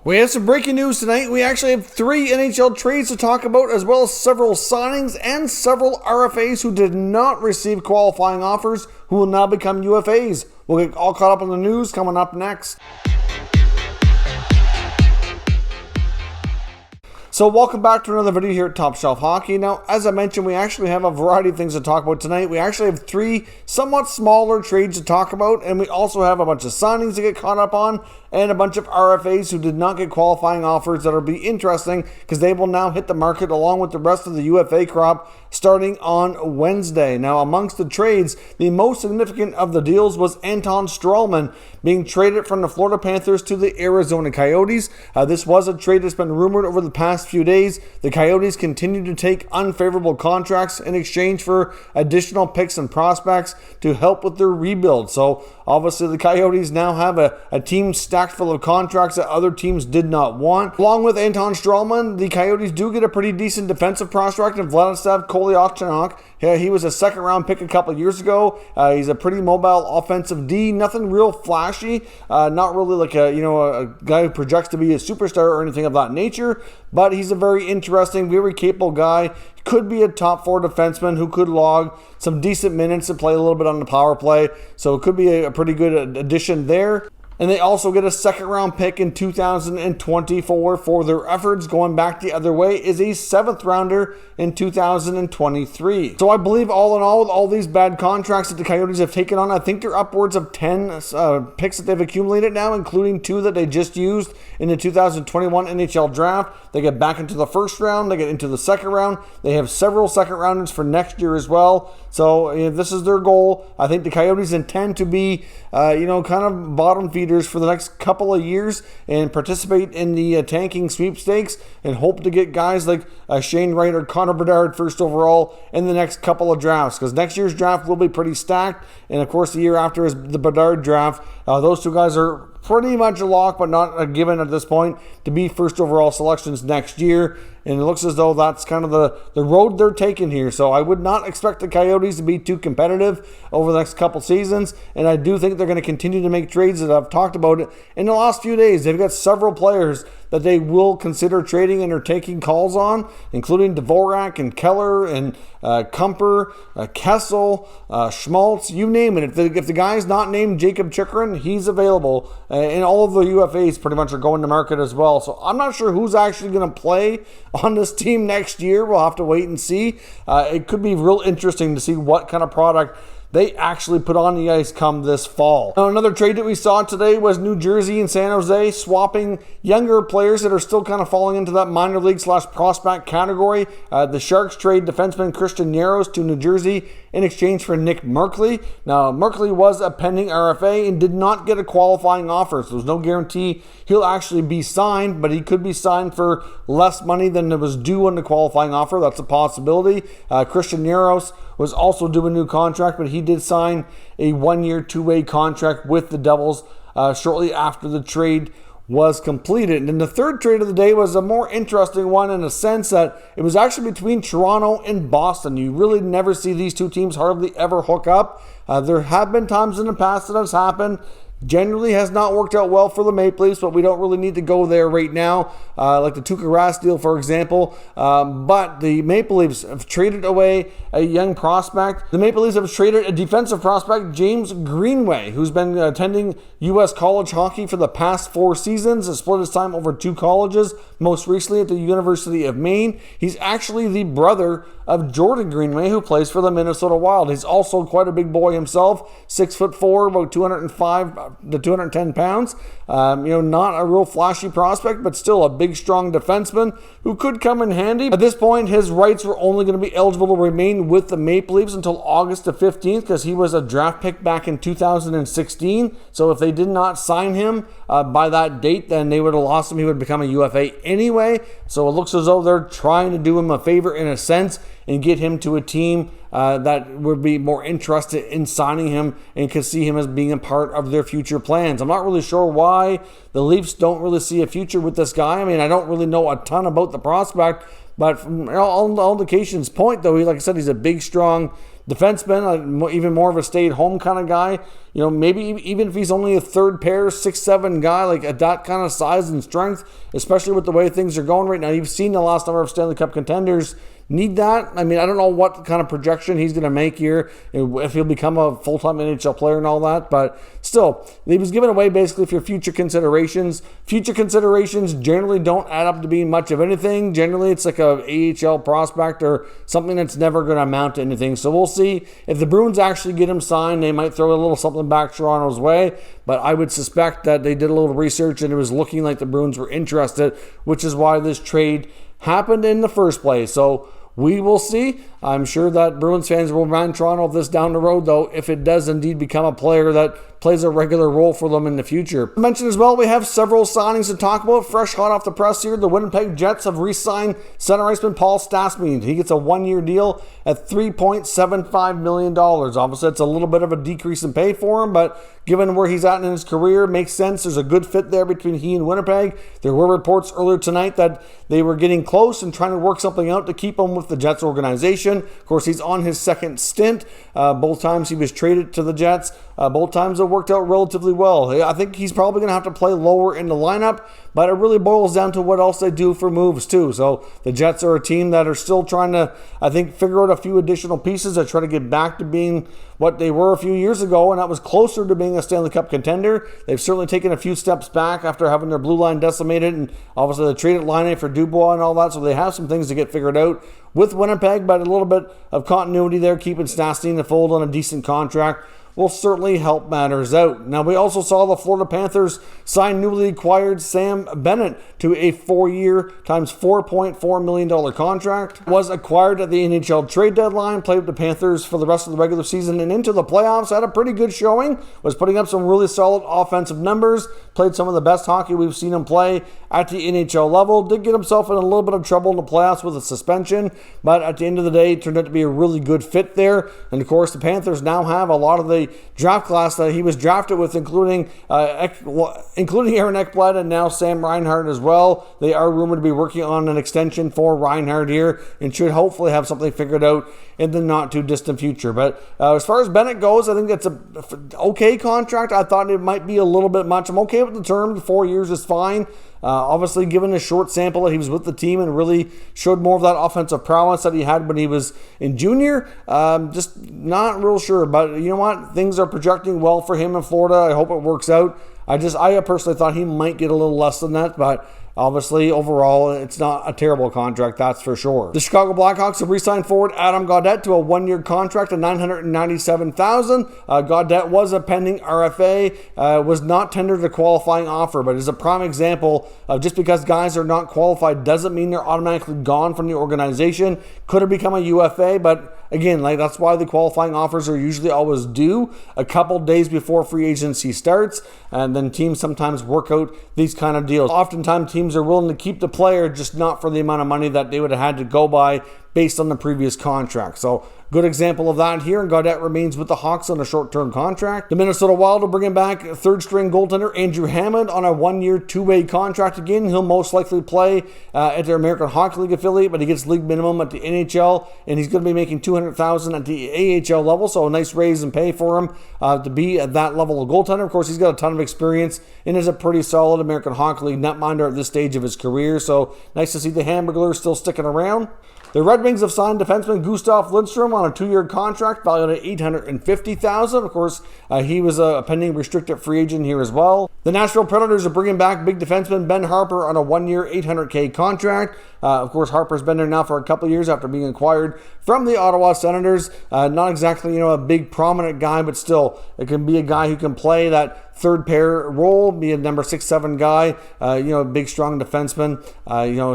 We have some breaking news tonight. We actually have 3 NHL trades to talk about, as well as several signings and several RFAs who did not receive qualifying offers who will now become UFAs. We'll get all caught up on the news coming up next. So welcome back to another video here at Top Shelf Hockey. Now, as I mentioned, we actually have a variety of things to talk about tonight. We actually have 3 somewhat smaller trades to talk about, and we also have a bunch of signings to get caught up on, and a bunch of RFAs who did not get qualifying offers that will be interesting because they will now hit the market along with the rest of the UFA crop starting on Wednesday. Now, amongst the trades, the most significant of the deals was Anton Stralman being traded from the Florida Panthers to the Arizona Coyotes. This was a trade that's been rumored over the past few days. The Coyotes continue to take unfavorable contracts in exchange for additional picks and prospects to help with their rebuild. So obviously the Coyotes now have a team stacked full of contracts that other teams did not want. Along with Anton Stralman, the Coyotes do get a pretty decent defensive prospect in Vladislav Kolyachonok. He was a second-round pick a couple of years ago. He's a pretty mobile offensive D. Nothing real flashy. Not really like a guy who projects to be a superstar or anything of that nature. But he's a very interesting, very capable guy. Could be a top 4 defenseman who could log some decent minutes and play a little bit on the power play. So it could be a pretty good addition there. And they also get a second-round pick in 2024 for their efforts. Going back the other way is a 7th-rounder in 2023. So I believe all in all, with all these bad contracts that the Coyotes have taken on, I think they're upwards of 10 picks that they've accumulated now, including 2 that they just used in the 2021 NHL draft. They get back into the first round. They get into the second round. They have several second-rounders for next year as well. So this is their goal. I think the Coyotes intend to be, kind of bottom feeders for the next couple of years and participate in the tanking sweepstakes and hope to get guys like Shane Wright or Connor Bedard first overall in the next couple of drafts, because next year's draft will be pretty stacked, and of course the year after is the Bedard draft. Those 2 guys are pretty much a lock, but not a given at this point, to be first overall selections next year. And it looks as though that's kind of the road they're taking here. So I would not expect the Coyotes to be too competitive over the next couple seasons. And I do think they're going to continue to make trades that I've talked about it in the last few days. They've got several players that they will consider trading and are taking calls on, including Dvorak and Keller and Kumper, Kessel, Schmaltz, you name it. If the guy's not named Jacob Chychrun, he's available. And all of the UFAs pretty much are going to market as well. So I'm not sure who's actually going to play on this team next year. We'll have to wait and see. It could be real interesting to see what kind of product they actually put on the ice come this fall. Now, another trade that we saw today was New Jersey and San Jose swapping younger players that are still kind of falling into that minor league / prospect category. The Sharks trade defenseman Christian Jaros to New Jersey in exchange for Nick Merkley. Now, Merkley was a pending RFA and did not get a qualifying offer, so there's no guarantee he'll actually be signed, but he could be signed for less money than it was due on the qualifying offer. That's a possibility. Christian Jaros was also due a new contract, but he did sign a 1-year, 2-way contract with the Devils shortly after the trade was completed. And then the third trade of the day was a more interesting one in a sense that it was actually between Toronto and Boston. You really never see these 2 teams hardly ever hook up. There have been times in the past that has happened. Generally has not worked out well for the Maple Leafs, but we don't really need to go there right now, like the Tuukka Rask deal, for example. But the Maple Leafs have traded away a young prospect. The Maple Leafs have traded a defensive prospect, James Greenway, who's been attending U.S. college hockey for the past 4 seasons, has split his time over 2 colleges, most recently at the University of Maine. He's actually the brother of Jordan Greenway, who plays for the Minnesota Wild. He's also quite a big boy himself, 6'4", about 205 to 210 pounds. Not a real flashy prospect, but still a big, strong defenseman who could come in handy. At this point, his rights were only going to be eligible to remain with the Maple Leafs until August the 15th because he was a draft pick back in 2016. So if they did not sign him by that date, then they would have lost him. He would become a UFA anyway. So it looks as though they're trying to do him a favor in a sense and get him to a team that would be more interested in signing him and could see him as being a part of their future plans. I'm not really sure why the Leafs don't really see a future with this guy. I mean, I don't really know a ton about the prospect, but from all indications point, though, like I said, he's a big, strong defenseman, even more of a stay-at-home kind of guy. Maybe even if he's only a third pair, 6'7" guy, like at that kind of size and strength, especially with the way things are going right now. You've seen the last number of Stanley Cup contenders need that. I mean, I don't know what kind of projection he's going to make here, if he'll become a full-time NHL player and all that, but still, he was given away basically for future considerations. Future considerations generally don't add up to being much of anything. Generally, it's like a AHL prospect or something that's never going to amount to anything. So we'll see. If the Bruins actually get him signed, they might throw a little something back Toronto's way, but I would suspect that they did a little research and it was looking like the Bruins were interested, which is why this trade happened in the first place. So we will see. I'm sure that Bruins fans will remind Toronto of this down the road, though, if it does indeed become a player that plays a regular role for them in the future. I mentioned as well, we have several signings to talk about. Fresh hot off the press here, the Winnipeg Jets have re-signed center iceman Paul Stastny. He gets a one-year deal at $3.75 million. Obviously, it's a little bit of a decrease in pay for him, but given where he's at in his career, makes sense. There's a good fit there between he and Winnipeg. There were reports earlier tonight that they were getting close and trying to work something out to keep him with the Jets organization. Of course, he's on his second stint. Both times he was traded to the Jets. Both times it worked out relatively well. I think he's probably going to have to play lower in the lineup, but it really boils down to what else they do for moves too. So the Jets are a team that are still trying to, I think, figure out a few additional pieces that try to get back to being what they were a few years ago, and that was closer to being a Stanley Cup contender. They've certainly taken a few steps back after having their blue line decimated, and obviously they traded line for Dubois and all that, so they have some things to get figured out with Winnipeg, but a little bit of continuity there, keeping Stastny in the fold on a decent contract will certainly help matters out. Now, we also saw the Florida Panthers sign newly acquired Sam Bennett to a 4-year times $4.4 million contract. Was acquired at the NHL trade deadline, played with the Panthers for the rest of the regular season and into the playoffs, had a pretty good showing, was putting up some really solid offensive numbers, played some of the best hockey we've seen him play at the NHL level, did get himself in a little bit of trouble in the playoffs with a suspension, but at the end of the day, it turned out to be a really good fit there. And of course, the Panthers now have a lot of the draft class that he was drafted with, including Aaron Ekblad and now Sam Reinhart as well. They are rumored to be working on an extension for Reinhart here and should hopefully have something figured out in the not too distant future. But as far as Bennett goes, I think that's an okay contract. I thought it might be a little bit much. I'm okay with the term. 4 years is fine. Obviously, given a short sample that he was with the team and really showed more of that offensive prowess that he had when he was in junior, just not real sure. But you know what? Things are projecting well for him in Florida. I hope it works out. I personally thought he might get a little less than that, but obviously, overall, it's not a terrible contract, that's for sure. The Chicago Blackhawks have re-signed forward Adam Gaudette to a one-year contract of $997,000. Gaudette was a pending RFA, was not tendered a qualifying offer, but is a prime example of just because guys are not qualified doesn't mean they're automatically gone from the organization. Could have become a UFA, but again, that's why the qualifying offers are usually always due a couple days before free agency starts, and then teams sometimes work out these kind of deals. Oftentimes, teams are willing to keep the player, just not for the amount of money that they would have had to go by based on the previous contract. So, good example of that here, and Gaudette remains with the Hawks on a short-term contract. The Minnesota Wild are bringing back third-string goaltender Andrew Hammond on a one-year, two-way contract again. He'll most likely play at their American Hockey League affiliate, but he gets league minimum at the NHL, and he's going to be making $200,000 at the AHL level, so a nice raise in pay for him to be at that level of goaltender. Of course, he's got a ton of experience and is a pretty solid American Hockey League netminder at this stage of his career, so nice to see the Hamburglers still sticking around. The Red Wings have signed defenseman Gustav Lindstrom on a 2-year contract valued at $850,000. Of course, he was a pending restricted free agent here as well. The Nashville Predators are bringing back big defenseman Ben Harper on a 1-year, $800K contract. Of course, Harper's been there now for a couple of years after being acquired from the Ottawa Senators. Not exactly, a big prominent guy, but still, it can be a guy who can play that third pair role, be a number 6'7" guy, big, strong defenseman,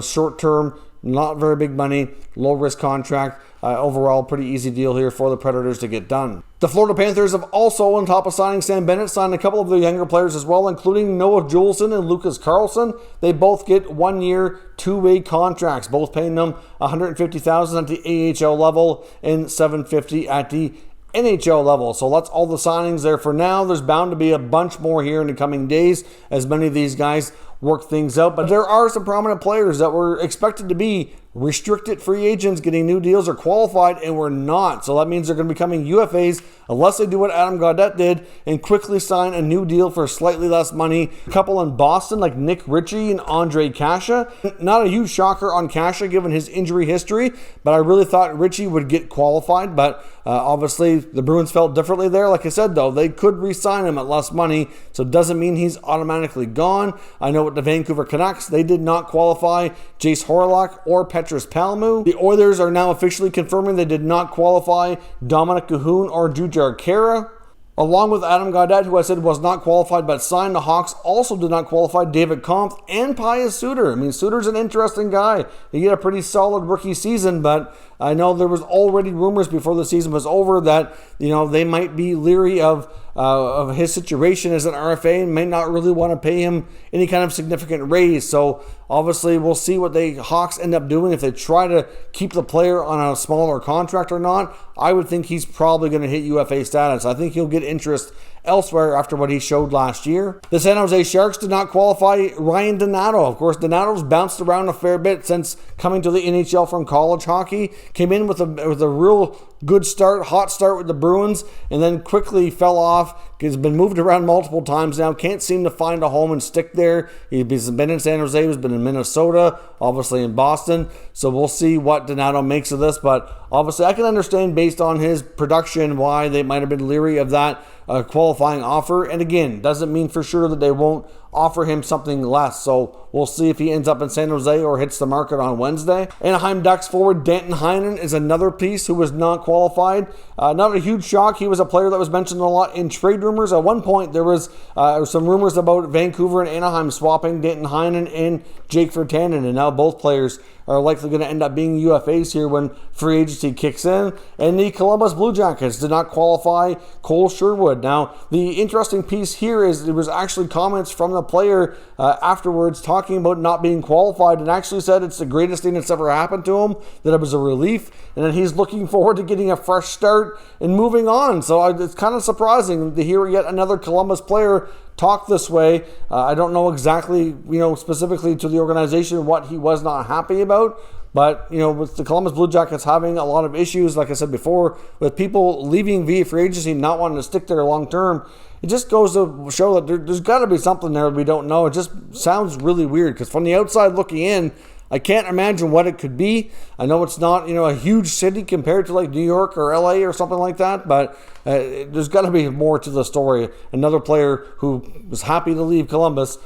short term, not very big money, low risk contract. Overall, pretty easy deal here for the Predators to get done. The Florida Panthers have also, on top of signing Sam Bennett, signed a couple of their younger players as well, including Noah Juleson and Lucas Carlson. They both get 1-year, 2-way contracts, both paying them $150,000 at the AHL level and $750,000 at the NHL level. So that's all the signings there for now. There's bound to be a bunch more here in the coming days as many of these guys work things out. But there are some prominent players that were expected to be restricted free agents getting new deals are qualified, and we're not. So that means they're going to be becoming UFAs unless they do what Adam Gaudette did and quickly sign a new deal for slightly less money. A couple in Boston like Nick Ritchie and Andre Kasha. Not a huge shocker on Kasha given his injury history, but I really thought Ritchie would get qualified. But obviously the Bruins felt differently there. Like I said, though, they could re-sign him at less money, so it doesn't mean he's automatically gone. I know with the Vancouver Canucks, they did not qualify Jace Horlock or Petrus Palmu. The Oilers are now officially confirming they did not qualify Dominic Cahoon or Jujhar Khaira. Along with Adam Gaudette, who I said was not qualified but signed, the Hawks also did not qualify David Kampf and Pius Suter. I mean, Suter's an interesting guy. He had a pretty solid rookie season, but I know there was already rumors before the season was over that, they might be leery of his situation as an RFA and may not really want to pay him any kind of significant raise. So obviously we'll see what the Hawks end up doing if they try to keep the player on a smaller contract or not. I would think he's probably going to hit UFA status. I think he'll get interest elsewhere after what he showed last year. The San Jose Sharks did not qualify Ryan Donato. Of course, Donato's bounced around a fair bit since coming to the NHL from college hockey. Came in with a real good start, hot start with the Bruins, and then quickly fell off. He's been moved around multiple times now. Can't seem to find a home and stick there. He's been in San Jose. He's been in Minnesota, obviously in Boston. So we'll see what Donato makes of this. But obviously I can understand based on his production why they might have been leery of that qualifying offer. And again, doesn't mean for sure that they won't offer him something less. So we'll see if he ends up in San Jose or hits the market on Wednesday. Anaheim Ducks forward Danton Heinen is another piece who was not qualified. Not a huge shock. He was a player that was mentioned a lot in trade rumors. At one point, there was some rumors about Vancouver and Anaheim swapping Danton Heinen and Jake Virtanen, and now both players are likely going to end up being UFAs here when free agency kicks in. And the Columbus Blue Jackets did not qualify Cole Sherwood. Now, the interesting piece here is there was actually comments from the player afterwards talking about not being qualified, and actually said it's the greatest thing that's ever happened to him, that it was a relief, and that he's looking forward to getting a fresh start and moving on. So it's kind of surprising to hear yet another Columbus player talk this way. I don't know exactly, specifically to the organization what he was not happy about. But, with the Columbus Blue Jackets having a lot of issues, like I said before, with people leaving via free agency, not wanting to stick there long term, it just goes to show that there's got to be something there that we don't know. It just sounds really weird because from the outside looking in, I can't imagine what it could be. I know it's not, a huge city compared to like New York or LA or something like that, but there's got to be more to the story. Another player who was happy to leave Columbus,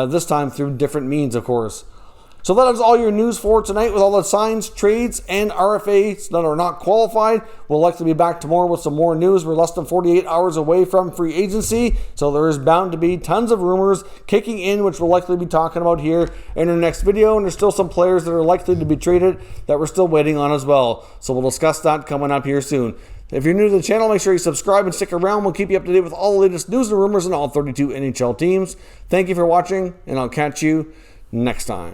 this time through different means, of course. So that is all your news for tonight with all the signs, trades, and RFAs that are not qualified. We'll likely be back tomorrow with some more news. We're less than 48 hours away from free agency, so there is bound to be tons of rumors kicking in, which we'll likely be talking about here in our next video. And there's still some players that are likely to be traded that we're still waiting on as well. So we'll discuss that coming up here soon. If you're new to the channel, make sure you subscribe and stick around. We'll keep you up to date with all the latest news and rumors in all 32 NHL teams. Thank you for watching, and I'll catch you next time.